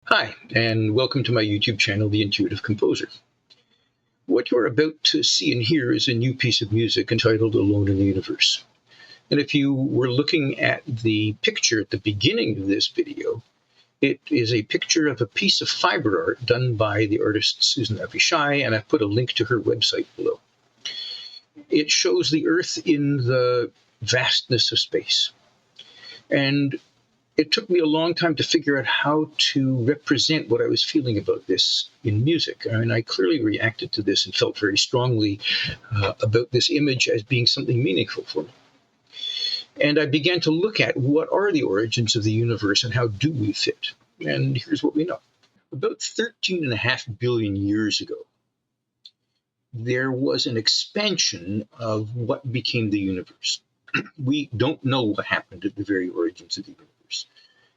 Hi, and welcome to my YouTube channel, The Intuitive Composer. What you're about to see and hear is a new piece of music entitled Alone in the Universe. And if you were looking at the picture at the beginning of this video, it is a picture of a piece of fiber art done by the artist Susan Avishai, and I've put a link to her website below. It shows the Earth in the vastness of space. And it took me a long time to figure out how to represent what I was feeling about this in music. I mean, I clearly reacted to this and felt very strongly about this image as being something meaningful for me. And I began to look at what are the origins of the universe and how do we fit. And here's what we know. About 13.5 billion years ago, there was an expansion of what became the universe. We don't know what happened at the very origins of the universe.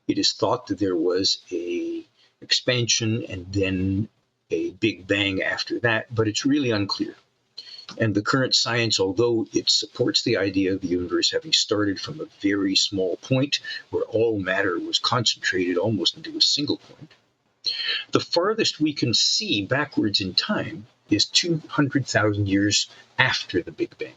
It is thought that there was a expansion and then a big bang after that, but it's really unclear. And the current science, although it supports the idea of the universe having started from a very small point where all matter was concentrated almost into a single point, the farthest we can see backwards in time is 200,000 years after the Big Bang.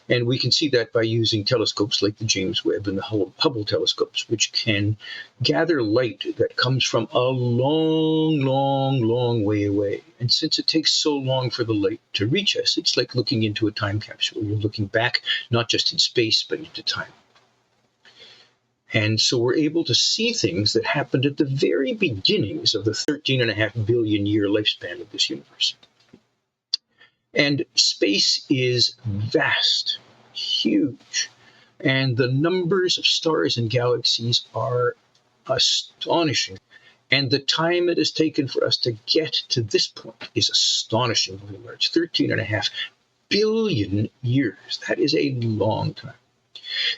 And we can see that by using telescopes like the James Webb and the Hubble telescopes, which can gather light that comes from a long way away. And since it takes so long for the light to reach us, it's like looking into a time capsule. You're looking back, not just in space, but into time. And so we're able to see things that happened at the very beginnings of the 13.5 billion year lifespan of this universe. And space is vast, huge, and the numbers of stars and galaxies are astonishing. And the time it has taken for us to get to this point is astonishingly large, 13.5 billion years. That is a long time.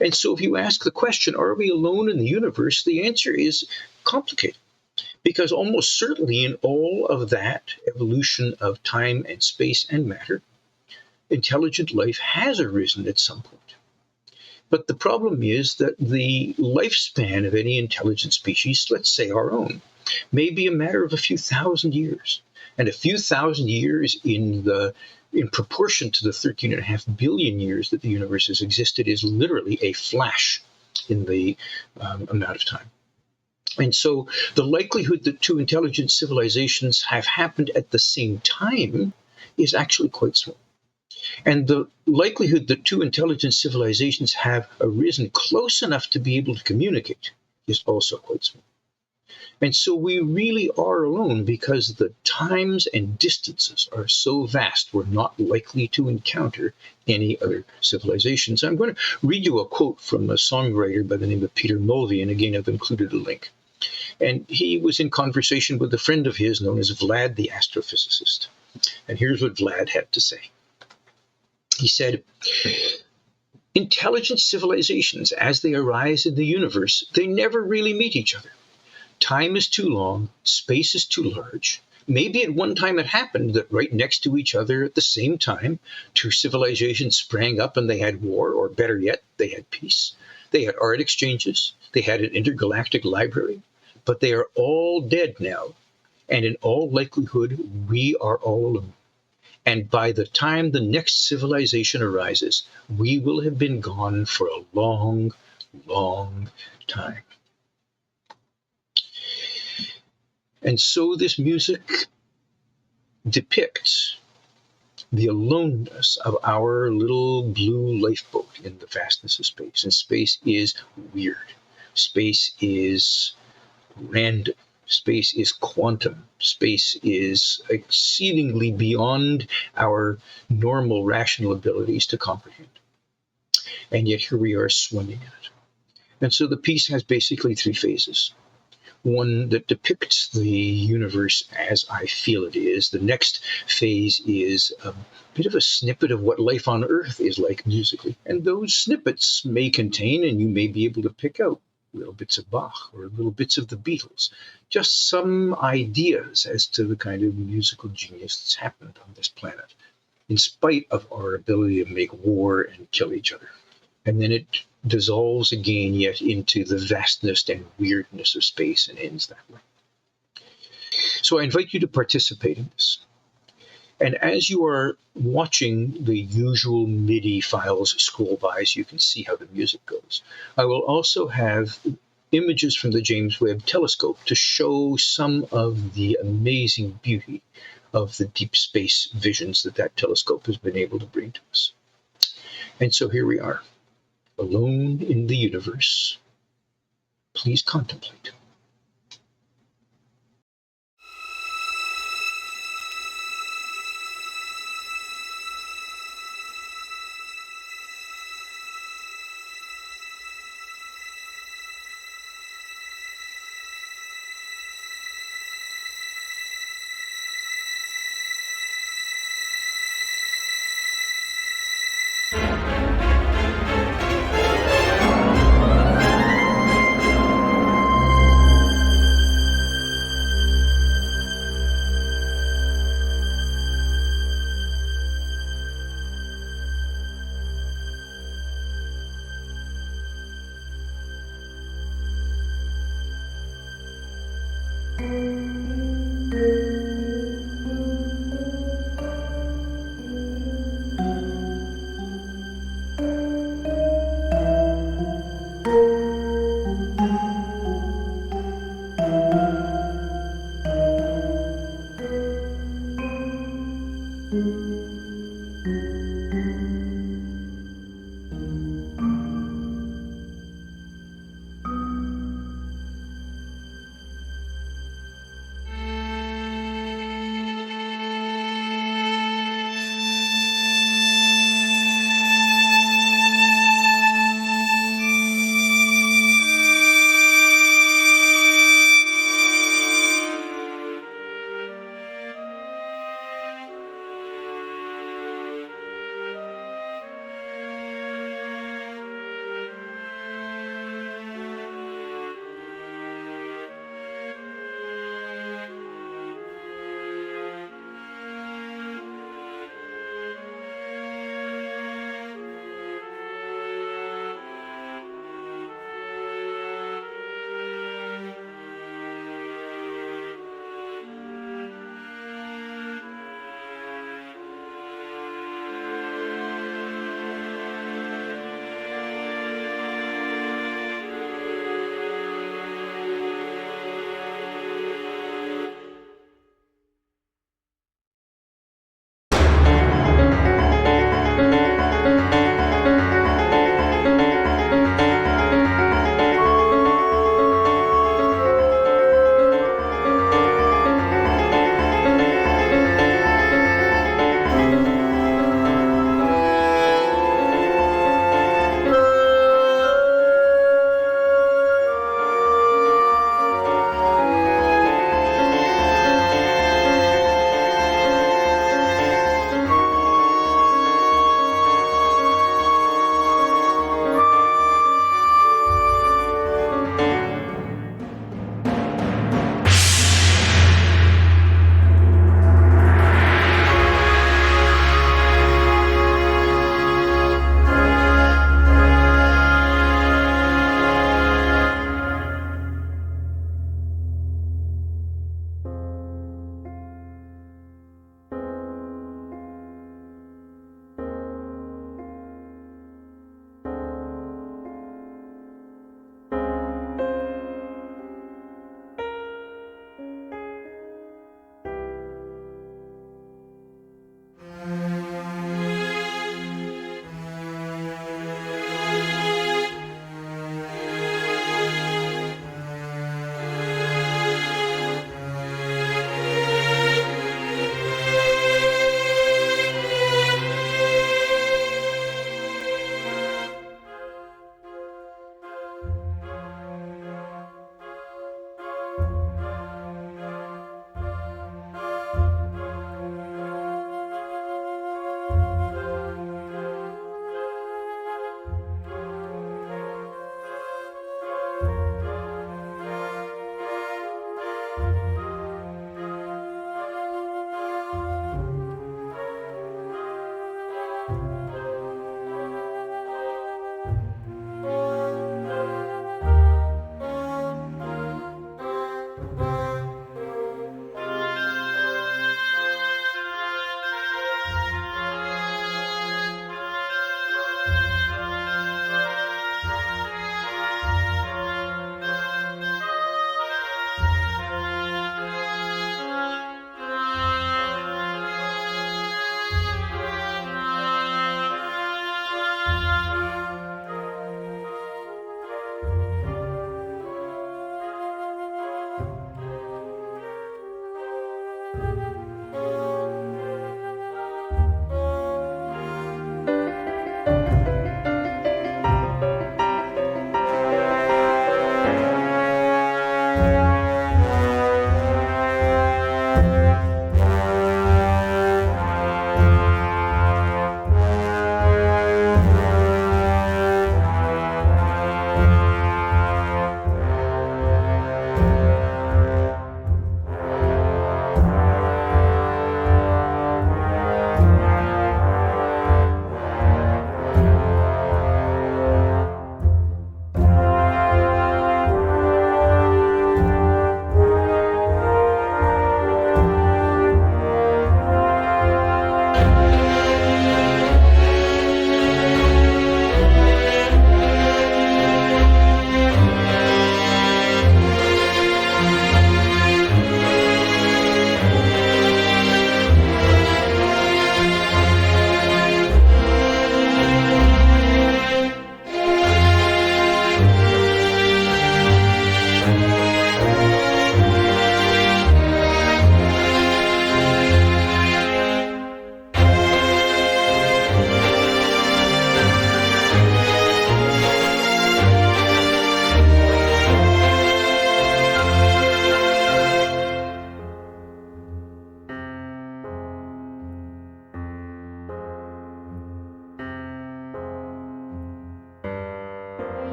And so if you ask the question, are we alone in the universe? The answer is complicated. Because almost certainly in all of that evolution of time and space and matter, intelligent life has arisen at some point. But the problem is that the lifespan of any intelligent species, let's say our own, may be a matter of a few thousand years. And a few thousand years in proportion to the 13.5 billion years that the universe has existed is literally a flash in the amount of time. And so the likelihood that two intelligent civilizations have happened at the same time is actually quite small. And the likelihood that two intelligent civilizations have arisen close enough to be able to communicate is also quite small. And so we really are alone because the times and distances are so vast, we're not likely to encounter any other civilizations. I'm going to read you a quote from a songwriter by the name of Peter Mulvey, and again, I've included a link. And he was in conversation with a friend of his known as Vlad, the astrophysicist. And here's what Vlad had to say. He said, intelligent civilizations, as they arise in the universe, they never really meet each other. Time is too long, space is too large. Maybe at one time it happened that right next to each other at the same time, two civilizations sprang up and they had war, or better yet, they had peace. They had art exchanges. They had an intergalactic library. But they are all dead now, and in all likelihood, we are all alone. And by the time the next civilization arises, we will have been gone for a long time. And so this music depicts the aloneness of our little blue lifeboat in the vastness of space. And space is weird. Space is random. Space is quantum. Space is exceedingly beyond our normal rational abilities to comprehend. And yet here we are swimming in it. And so the piece has basically three phases. One that depicts the universe as I feel it is. The next phase is a bit of a snippet of what life on Earth is like musically. And those snippets may contain, and you may be able to pick out, little bits of Bach or little bits of the Beatles, just some ideas as to the kind of musical genius that's happened on this planet, in spite of our ability to make war and kill each other. And then it dissolves again yet into the vastness and weirdness of space and ends that way. So I invite you to participate in this. And as you are watching the usual MIDI files scroll by so you can see how the music goes, I will also have images from the James Webb telescope to show some of the amazing beauty of the deep space visions that telescope has been able to bring to us. And so here we are, alone in the universe. Please contemplate.